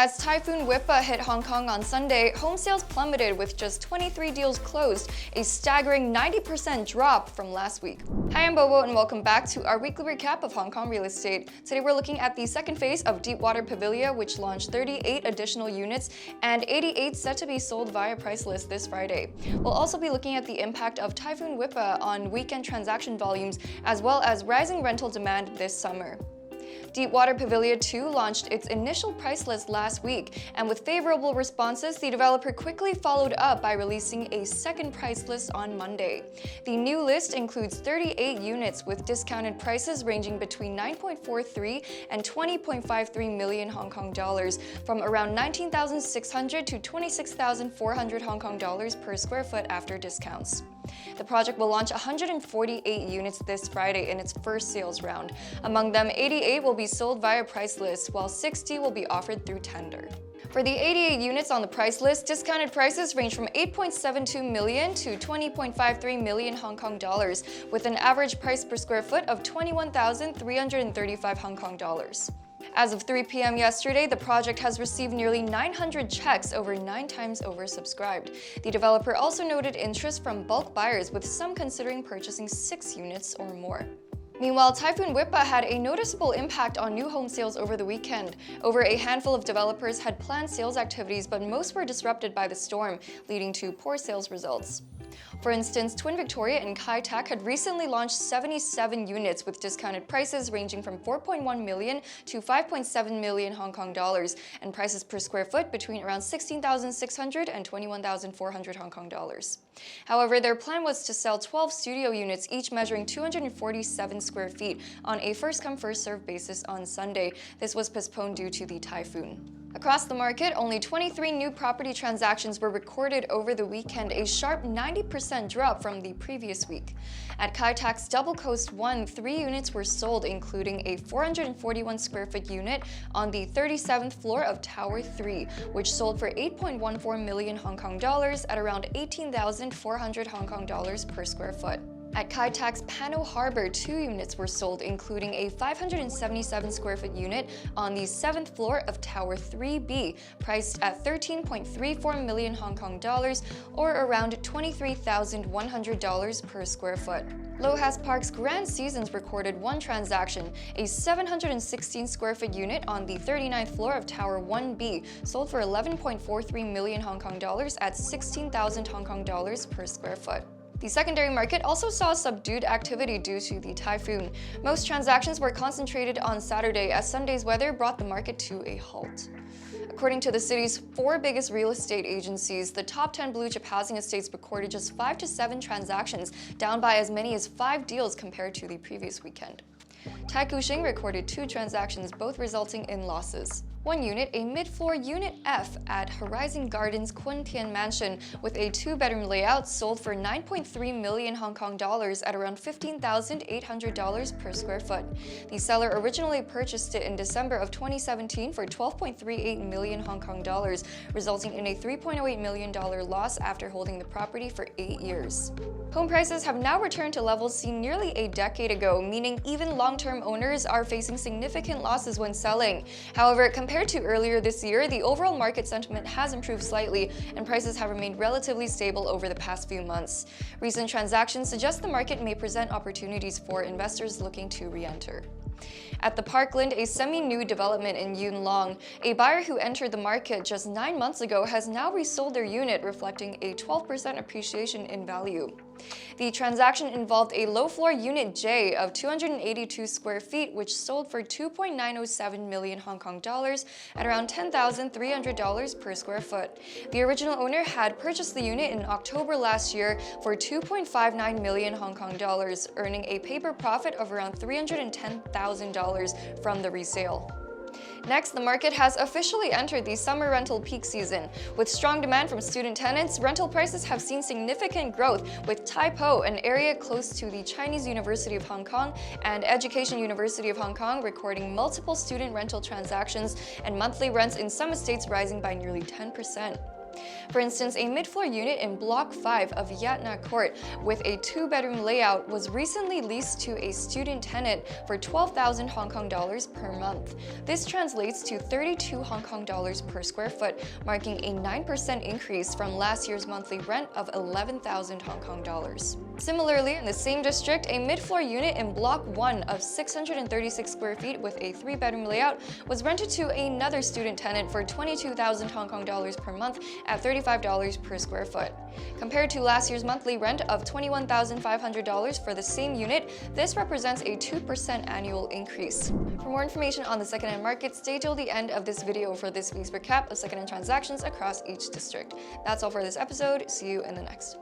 As Typhoon Whipa hit Hong Kong on Sunday, home sales plummeted with just 23 deals closed, a staggering 90% drop from last week. Hi, I'm Bobo and welcome back to our weekly recap of Hong Kong real estate. Today we're looking at the second phase of Deepwater Pavilion, which launched 38 additional units and 88 set to be sold via price list this Friday. We'll also be looking at the impact of Typhoon Whipa on weekend transaction volumes, as well as rising rental demand this summer. Deepwater Pavilion 2 launched its initial price list last week, and with favorable responses, the developer quickly followed up by releasing a second price list on Monday. The new list includes 38 units with discounted prices ranging between 9.43 and 20.53 million Hong Kong dollars, from around 19,600 to 26,400 Hong Kong dollars per square foot after discounts. The project will launch 148 units this Friday in its first sales round. Among them, 88 will be sold via price list, while 60 will be offered through tender. For the 88 units on the price list, discounted prices range from 8.72 million to 20.53 million Hong Kong dollars, with an average price per square foot of 21,335 Hong Kong dollars. As of 3 p.m. yesterday, the project has received nearly 900 checks, over 9 times oversubscribed. The developer also noted interest from bulk buyers, with some considering purchasing 6 units or more. Meanwhile, Typhoon Whipa had a noticeable impact on new home sales over the weekend. Over a handful of developers had planned sales activities, but most were disrupted by the storm, leading to poor sales results. For instance, Twin Victoria and Kai Tak had recently launched 77 units with discounted prices ranging from 4.1 million to 5.7 million Hong Kong dollars, and prices per square foot between around 16,600 and 21,400 Hong Kong dollars. However, their plan was to sell 12 studio units, each measuring 247 square feet, on a first-come, first-served basis on Sunday. This was postponed due to the typhoon. Across the market, only 23 new property transactions were recorded over the weekend, a sharp 90% drop from the previous week. At Kai Tak's Double Coast 1, 3 units were sold, including a 441 square foot unit on the 37th floor of Tower 3, which sold for 8.14 million Hong Kong dollars at around 18,400 Hong Kong dollars per square foot. At Kai Tak's Pano Harbour, 2 units were sold, including a 577 square foot unit on the 7th floor of Tower 3B, priced at 13.34 million Hong Kong dollars, or around $23,100 per square foot. Lohas Park's Grand Seasons recorded 1 transaction, a 716 square foot unit on the 39th floor of Tower 1B, sold for 11.43 million Hong Kong dollars at 16,000 Hong Kong dollars per square foot. The secondary market also saw subdued activity due to the typhoon. Most transactions were concentrated on Saturday, as Sunday's weather brought the market to a halt. According to the city's 4 biggest real estate agencies, the top 10 blue-chip housing estates recorded just 5 to 7 transactions, down by as many as 5 deals compared to the previous weekend. Tai Kushing recorded 2 transactions, both resulting in losses. 1 unit, a mid-floor Unit F at Horizon Gardens Kwun Tien Mansion with a 2-bedroom layout, sold for 9.3 million Hong Kong dollars at around $15,800 per square foot. The seller originally purchased it in December of 2017 for 12.38 million Hong Kong dollars, resulting in a $3.08 million loss after holding the property for 8 years. Home prices have now returned to levels seen nearly a decade ago, meaning even long-term owners are facing significant losses when selling. However, compared to earlier this year, the overall market sentiment has improved slightly, and prices have remained relatively stable over the past few months. Recent transactions suggest the market may present opportunities for investors looking to re-enter. At the Parkland, a semi-new development in Yuen Long, a buyer who entered the market just 9 months ago has now resold their unit, reflecting a 12% appreciation in value. The transaction involved a low-floor Unit J of 282 square feet, which sold for 2.907 million Hong Kong dollars at around $10,300 per square foot. The original owner had purchased the unit in October last year for 2.59 million Hong Kong dollars, earning a paper profit of around $310,000 from the resale. Next, the market has officially entered the summer rental peak season. With strong demand from student tenants, rental prices have seen significant growth, with Tai Po, an area close to the Chinese University of Hong Kong, and Education University of Hong Kong recording multiple student rental transactions and monthly rents in some estates rising by nearly 10%. For instance, a mid-floor unit in Block 5 of Yatna Court with a 2-bedroom layout was recently leased to a student tenant for 12,000 Hong Kong dollars per month. This translates to 32 Hong Kong dollars per square foot, marking a 9% increase from last year's monthly rent of 11,000 Hong Kong dollars. Similarly, in the same district, a mid-floor unit in Block 1 of 636 square feet with a 3-bedroom layout was rented to another student tenant for 22,000 Hong Kong dollars per month at $35 per square foot. Compared to last year's monthly rent of $21,500 for the same unit, this represents a 2% annual increase. For more information on the second-hand market, stay till the end of this video for this week's recap of second-hand transactions across each district. That's all for this episode. See you in the next.